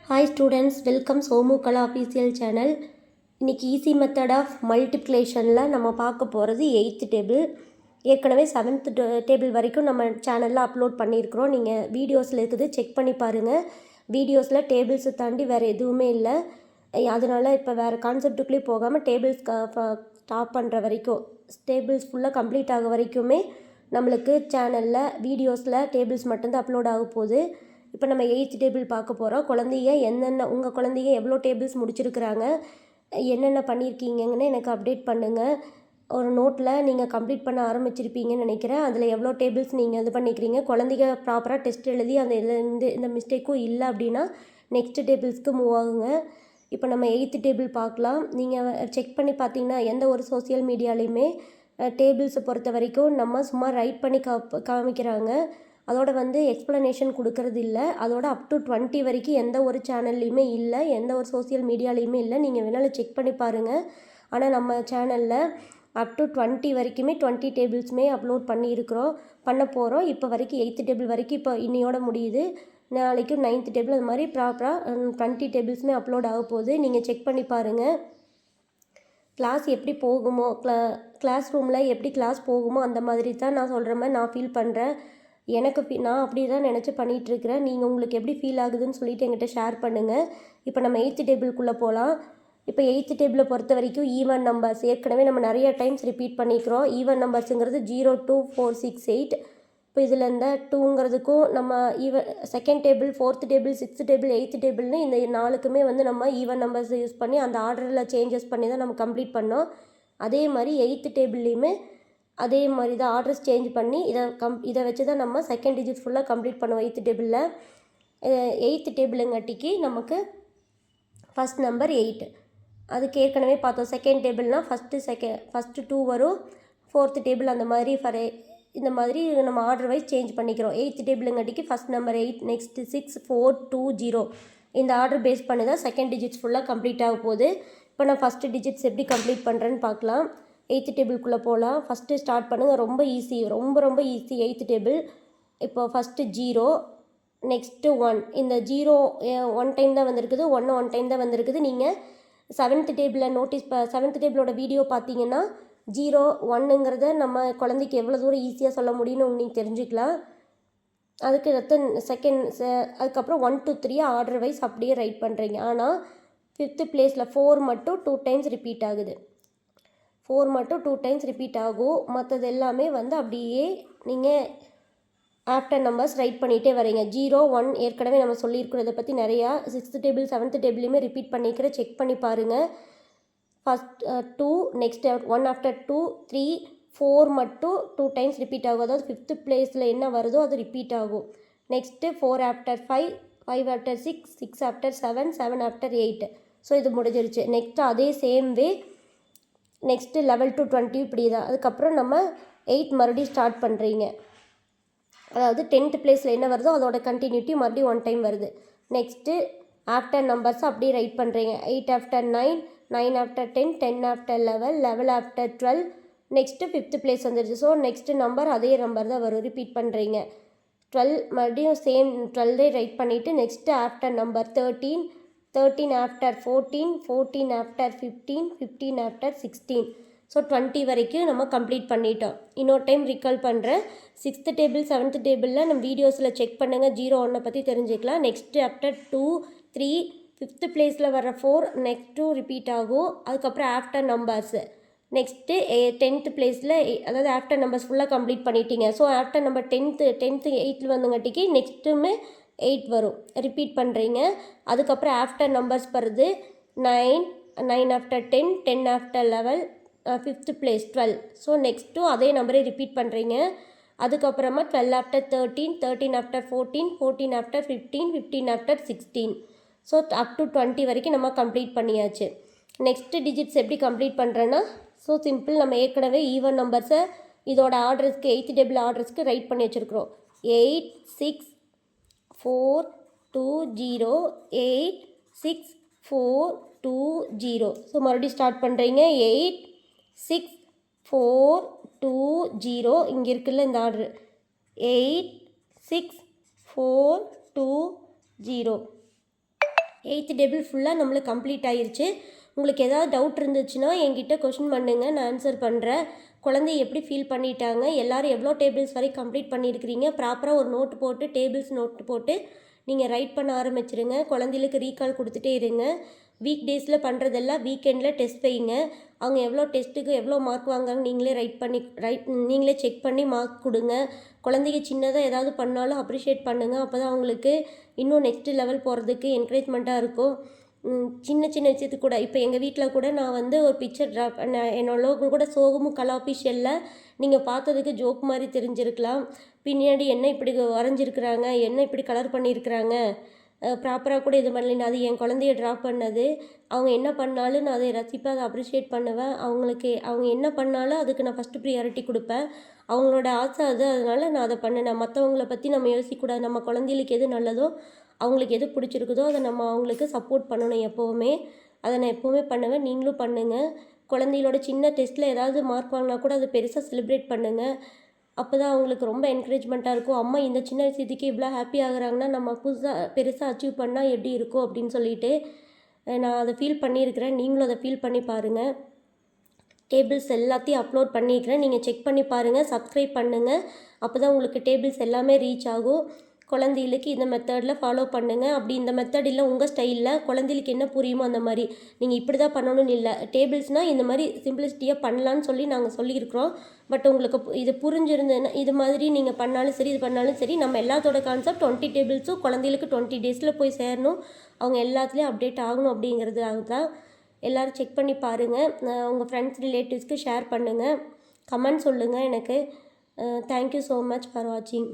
Hi students, welcome Somu கலா official channel. இன்றைக்கி easy method of மல்டிப்ளிகேஷனில் நம்ம பார்க்க போகிறது 8th டேபிள். ஏற்கனவே 7th டேபிள் வரைக்கும் நம்ம சேனலில் அப்லோட் பண்ணியிருக்கிறோம். நீங்கள் வீடியோஸில் இருக்குது, செக் பண்ணி பாருங்கள். வீடியோஸில் டேபிள்ஸை தாண்டி வேறு எதுவுமே இல்லை. அதனால் இப்போ வேறு கான்செப்டுக்குள்ளேயே போகாமல் டேபிள்ஸ் ஸ்டாப் பண்ணுற வரைக்கும், டேபிள்ஸ் ஃபுல்லாக கம்ப்ளீட் ஆக வரைக்குமே நம்மளுக்கு சேனலில் வீடியோஸில் டேபிள்ஸ் மட்டும்தான் அப்லோட் ஆக போகுது. இப்போ நம்ம 8th டேபிள் பார்க்க போகிறோம். குழந்தைங்க உங்கள் குழந்தைங்க எவ்வளோ டேபிள்ஸ் முடிச்சிருக்கிறாங்க, என்னென்ன பண்ணியிருக்கீங்கன்னு எனக்கு அப்டேட் பண்ணுங்கள். ஒரு நோட்டில் நீங்கள் கம்ப்ளீட் பண்ண ஆரம்பிச்சிருப்பீங்கன்னு நினைக்கிறேன். அதில் எவ்வளோ டேபிள்ஸ் நீங்கள் இது பண்ணிக்கிறீங்க, குழந்தைங்க ப்ராப்பராக டெஸ்ட் எழுதி அந்த இந்த மிஸ்டேக்கும் இல்லை அப்படின்னா நெக்ஸ்ட் டேபிள்ஸ்க்கு மூவ் ஆகுங்க. இப்போ நம்ம 8th டேபிள் பார்க்கலாம். நீங்கள் செக் பண்ணி பார்த்தீங்கன்னா எந்த ஒரு சோசியல் மீடியாலையுமே டேபிள்ஸை பொறுத்த வரைக்கும் நம்ம சும்மா ரைட் பண்ணி காமிக்கிறாங்க. அதோட எக்ஸ்ப்ளனேஷன் கொடுக்கறது இல்லை. அதோட அப் டு 20 வரைக்கும் எந்த ஒரு சேனல்லையுமே இல்லை, எந்த ஒரு சோசியல் மீடியாலையுமே இல்லை. நீங்கள் வேணாலும் செக் பண்ணி பாருங்கள். ஆனால் நம்ம சேனலில் அப் டு 20 வரைக்குமே 20 டேபிள்ஸுமே அப்லோட் பண்ண போகிறோம். இப்போ வரைக்கும் 8th டேபிள் வரைக்கும் இப்போ இன்னையோட முடியுது. நாளைக்கும் 9th டேபிள் அது மாதிரி ப்ராப்பராக 20 டேபிள்ஸுமே அப்லோட் ஆக போகுது. நீங்கள் செக் பண்ணி பாருங்கள். கிளாஸ் எப்படி போகுமோ, கிளாஸ் ரூமில் எப்படி கிளாஸ் போகுமோ அந்த மாதிரி தான் நான் சொல்கிற மாதிரி நான் ஃபீல் பண்ணுறேன். நான் அப்படி தான் நினச்சி பண்ணிகிட்ருக்கிறேன். நீங்கள் உங்களுக்கு எப்படி ஃபீல் ஆகுதுன்னு சொல்லிவிட்டு என்கிட்ட ஷேர் பண்ணுங்கள். இப்போ நம்ம 8th டேபிள்குள்ளே போகலாம். இப்போ 8th டேபிளை பொறுத்த வரைக்கும் ஈவன் நம்பர்ஸ் ஏற்கனவே நம்ம நிறைய டைம்ஸ் ரிப்பீட் பண்ணிக்கிறோம். ஈவன் நம்பர்ஸுங்கிறது 0, 2, 4, 6, 8. இப்போ இதில் இந்த 2ங்கிறதுக்கும் நம்ம second table, 4th table, 6th table, 8th டேபிள்னு இந்த 4க்குமே நம்ம ஈவன் நம்பர்ஸ் யூஸ் பண்ணி அந்த ஆர்டரில் சேஞ்சஸ் பண்ணி தான் நம்ம கம்ப்ளீட் பண்ணோம். அதே மாதிரி 8th டேபிள்லேயுமே அதே மாதிரி தான் ஆர்டர்ஸ் சேஞ்ச் பண்ணி இதை வச்சு தான் நம்ம செகண்ட் டிஜிட் ஃபுல்லாக கம்ப்ளீட் பண்ணுவோம் 8th டேபிளில். 8th டேபிளுங்காட்டிக்கு நமக்கு ஃபஸ்ட் நம்பர் 8. அதுக்கு ஏற்கனவே பார்த்தோம். செகண்ட் டேபிள்னால் ஃபஸ்ட்டு 2 வரும், 4th டேபிள் அந்த மாதிரி இந்த மாதிரி நம்ம ஆர்டர் வைஸ் சேஞ்ச் பண்ணிக்கிறோம். 8th டேபிளுங்காட்டிக்கு ஃபஸ்ட் நம்பர் 8, நெக்ஸ்ட்டு 6, 4, 2, 0 இந்த ஆர்டர் பேஸ் பண்ணி தான் செகண்ட் டிஜிட்ஸ் ஃபுல்லாக கம்ப்ளீட் ஆக போகுது. இப்போ நான் ஃபஸ்ட்டு டிஜிட்ஸ் எப்படி கம்ப்ளீட் பண்ணுறேன்னு பார்க்கலாம். 8th டேபிள்குள்ளே போகலாம். ஃபஸ்ட்டு ஸ்டார்ட் பண்ணுங்கள். ரொம்ப ஈஸி, ரொம்ப ஈஸி 8th டேபிள். இப்போ ஃபஸ்ட்டு 0, நெக்ஸ்ட்டு 1. இந்த 0 1 டைம் தான் வந்திருக்குது, 1 டைம் தான் வந்திருக்குது. நீங்கள் 7th டேபிளில் 7th டேபிளோட வீடியோ பார்த்தீங்கன்னா 0, 1ங்கிறத நம்ம குழந்தைக்கு எவ்வளோ தூரம் ஈஸியாக சொல்ல முடியும்னு நீங்கள் தெரிஞ்சுக்கலாம். அதுக்கு அதுக்கப்புறம் 1 to 3 ஆர்டர் வைஸ் அப்படியே ரைட் பண்ணுறீங்க. ஆனால் 5th பிளேஸில் 4 மட்டும் 2 டைம்ஸ் ரிப்பீட் ஆகுது. 4 மட்டும் 2 டைம்ஸ் ரிப்பீட் ஆகும். மற்றது எல்லாமே அப்படியே நீங்கள் ஆஃப்டர் நம்பர்ஸ் ரைட் பண்ணிகிட்டே வரீங்க. 0, 1 ஏற்கனவே நம்ம சொல்லியிருக்கிறத பற்றி நிறையா 6th டேபிள் 7th டேபிளையுமே ரிப்பீட் பண்ணிக்கிற செக் பண்ணி பாருங்கள். ஃபஸ்ட் 2, நெக்ஸ்ட் 1 ஆஃப்டர் 2, 3, 4 மட்டும் 2 டைம்ஸ் ரிப்பீட் ஆகும். அதாவது 5th பிளேஸில் என்ன வருதோ அது ரிப்பீட் ஆகும். Next 4 after 5, 5 after 6, 6 after 7, 7 after 8. So இது முடிஞ்சிருச்சு. நெக்ஸ்ட்டு அதே சேம் வே நெக்ஸ்ட்டு 11 to 20 இப்படி தான். அதுக்கப்புறம் நம்ம 8 மறுபடியும் ஸ்டார்ட் பண்ணுறீங்க. அதாவது 10th பிளேஸில் என்ன வருதோ அதோட கண்டினியூட்டி மறுபடியும் 1 டைம் வருது. நெக்ஸ்ட்டு ஆஃப்டர் நம்பர்ஸ் அப்படியே ரைட் பண்ணுறீங்க. 8 after 9, 9 after 10, 10 after 11, 11 after 12. Next 5th place வந்துருச்சு. ஸோ நெக்ஸ்ட்டு நம்பர் அதே நம்பர் தான் வரும், ரிப்பீட் பண்ணுறீங்க. 12 மறுபடியும் சேம் 12 ரைட் பண்ணிவிட்டு next after number 13, 13 after 14, 14 after 15, 15 after 16. So 20 வரைக்கும் நம்ம கம்ப்ளீட் பண்ணிட்டோம். இன்னொரு டைம் ரீகால் பண்ணுறேன். 6th டேபிள் 7th டேபிளில் நம்ம வீடியோஸில் செக் பண்ணுங்கள். 0, 1 பற்றி தெரிஞ்சுக்கலாம். நெக்ஸ்ட்டு ஆஃப்டர் 2, 3, 5th பிளேஸில் வர 4 நெக்ஸ்ட்டு ரிப்பீட் ஆகும். அதுக்கப்புறம் ஆஃப்டர் நம்பர்ஸு நெக்ஸ்ட்டு 10th பிளேஸில் அதாவது ஆஃப்டர் நம்பர்ஸ் ஃபுல்லாக கம்ப்ளீட் பண்ணிட்டீங்க. So after number 10th 8th வந்துங்காட்டிக்கு நெக்ஸ்ட்டுமே 8 வரும், ரிப்பீட் பண்ணுறீங்க. அதுக்கப்புறம் ஆஃப்டர் நம்பர்ஸ் வருது 9, 9 after 10, 10 after 11, 5th place 12. So நெக்ஸ்ட்டும் அதே நம்பரே ரிப்பீட் பண்ணுறீங்க. அதுக்கப்புறமா 12 after 13, 13 after 14, 14 after 15, 15 after 16. So up to 20 வரைக்கும் நம்ம கம்ப்ளீட் பண்ணியாச்சு. நெக்ஸ்ட்டு டிஜிட்ஸ் எப்படி கம்ப்ளீட் பண்ணுறேன்னா, ஸோ சிம்பிள். நம்ம ஏற்கனவே ஈவன் நம்பர்ஸை இதோட ஆர்டர்ஸ்க்கு 8th டேபிள் ஆர்டர்ஸ்க்கு ரைட் பண்ணி வச்சுருக்குறோம். 8, 6, 4, 2, 0, 8, 6, 4, 2, 0. ஸோ மறுபடியும் ஸ்டார்ட் பண்ணுறீங்க. 8, 6, 4, 2, 0. இங்கே இருக்குல்ல இந்த ஆர்டர் 8, 6, 4, 2, 0. 8th டேபிள் ஃபுல்லாக நம்மளுக்கு கம்ப்ளீட் ஆயிருச்சு. உங்களுக்கு ஏதாவது டவுட் இருந்துச்சுன்னா என்கிட்ட கொஷின் பண்ணுங்கள், நான் ஆன்சர் பண்ணுறேன். குழந்தைய எப்படி ஃபீல் பண்ணிட்டாங்க, எல்லோரும் எவ்வளோ டேபிள்ஸ் வரைக்கும் கம்ப்ளீட் பண்ணியிருக்கிறீங்க, ப்ராப்பராக ஒரு நோட்டு போட்டு டேபிள்ஸ் நோட்டு போட்டு நீங்கள் ரைட் பண்ண ஆரம்பிச்சிருங்க. குழந்தைகளுக்கு ரீகால் கொடுத்துட்டே இருங்க. வீக் டேஸில் பண்ணுறதெல்லாம் வீக்கெண்டில் டெஸ்ட் வைங்க. அவங்க எவ்வளோ டெஸ்ட்டுக்கு எவ்வளோ மார்க் வாங்குறாங்க நீங்களே செக் பண்ணி மார்க் கொடுங்க. குழந்தைங்க சின்னதாக ஏதாவது பண்ணாலும் அப்ரிஷியேட் பண்ணுங்கள். அப்போ தான் அவங்களுக்கு இன்னும் நெக்ஸ்ட் லெவல் போகிறதுக்கு என்கரேஜ்மெண்ட்டாக இருக்கும். சின்ன சின்ன விஷயத்துக்கு கூட இப்போ எங்கள் வீட்டில் கூட நான் வந்து ஒரு பிக்சர் ட்ரா பண்ணேன். என்னோட லோகோ கூட சோகமும் கலா ஆஃபீஷியலில் நீங்கள் பார்த்ததுக்கு ஜோக் மாதிரி தெரிஞ்சிருக்கலாம். பின்னாடி என்ன இப்படி வரைஞ்சிருக்கிறாங்க, என்ன இப்படி கலர் பண்ணியிருக்கிறாங்க, ப்ராப்பராக கூட இது பண்ணல. அது என் குழந்தைய ட்ரா பண்ணது. அவங்க என்ன பண்ணாலும் நான் அதை ரசிப்பேன், அதை அப்ரிஷியேட் பண்ணுவேன். அவங்க என்ன பண்ணாலும் அதுக்கு நான் ஃபஸ்ட்டு ப்ரியாரிட்டி கொடுப்பேன். அவங்களோட ஆசை அது, அதனால் நான் அதை பண்ணினேன். மற்றவங்கள பற்றி நம்ம யோசிக்கக்கூடாது. நம்ம குழந்தைகளுக்கு எது நல்லதோ, அவங்களுக்கு எது பிடிச்சிருக்குதோ அதை நம்ம அவங்களுக்கு சப்போர்ட் பண்ணணும் எப்போவுமே. அதை நான் எப்போவுமே பண்ணுவேன். நீங்களும் பண்ணுங்கள். குழந்தைகளோட சின்ன டெஸ்ட்டில் ஏதாவது மார்க் வாங்கினா கூட அதை பெருசாக செலிப்ரேட் பண்ணுங்கள். அப்போ தான் அவங்களுக்கு ரொம்ப என்கரேஜ்மெண்ட்டாக இருக்கும். அம்மா இந்த சின்ன விஷயத்துக்கு இவ்வளோ ஹாப்பி ஆகுறாங்கன்னா நம்ம பெருசாக அச்சீவ் பண்ணால் எப்படி இருக்கும் அப்படின்னு சொல்லிட்டு நான் அதை ஃபீல் பண்ணியிருக்கிறேன். நீங்களும் அதை ஃபீல் பண்ணி பாருங்கள். டேபிள்ஸ் எல்லாத்தையும் அப்லோட் பண்ணிக்கிறேன். நீங்கள் செக் பண்ணி பாருங்கள், சப்ஸ்கிரைப் பண்ணுங்கள். அப்போ தான் உங்களுக்கு டேபிள்ஸ் எல்லாமே ரீச் ஆகும். குழந்தைகளுக்கு இந்த மெத்தடில் ஃபாலோ பண்ணுங்கள். அப்படி இந்த மெத்தட் இல்லை உங்கள் ஸ்டைலில் குழந்தைகளுக்கு என்ன புரியுமோ அந்த மாதிரி நீங்கள் இப்படி தான் பண்ணணும்னு இல்லை. டேபிள்ஸ்னால் இந்த மாதிரி சிம்பிளிசிட்டியாக பண்ணலான்னு சொல்லி நாங்கள் சொல்லியிருக்கிறோம். பட் உங்களுக்கு இது புரிஞ்சிருந்ததுன்னா இது மாதிரி நீங்கள் பண்ணாலும் சரி, இது பண்ணாலும் சரி, நம்ம எல்லாத்தோட கான்செப்ட் 20 டேபிள்ஸும் குழந்தைகளுக்கு 20 டேஸில் போய் சேரணும். அவங்க எல்லாத்துலேயும் அப்டேட் ஆகணும் அப்படிங்கிறதுக்காக தான். எல்லோரும் செக் பண்ணி பாருங்கள். உங்கள் ஃப்ரெண்ட்ஸ் ரிலேட்டிவ்ஸ்க்கு ஷேர் பண்ணுங்கள். கமெண்ட் சொல்லுங்கள் எனக்கு. தேங்க்யூ ஸோ மச் ஃபார் வாட்சிங்.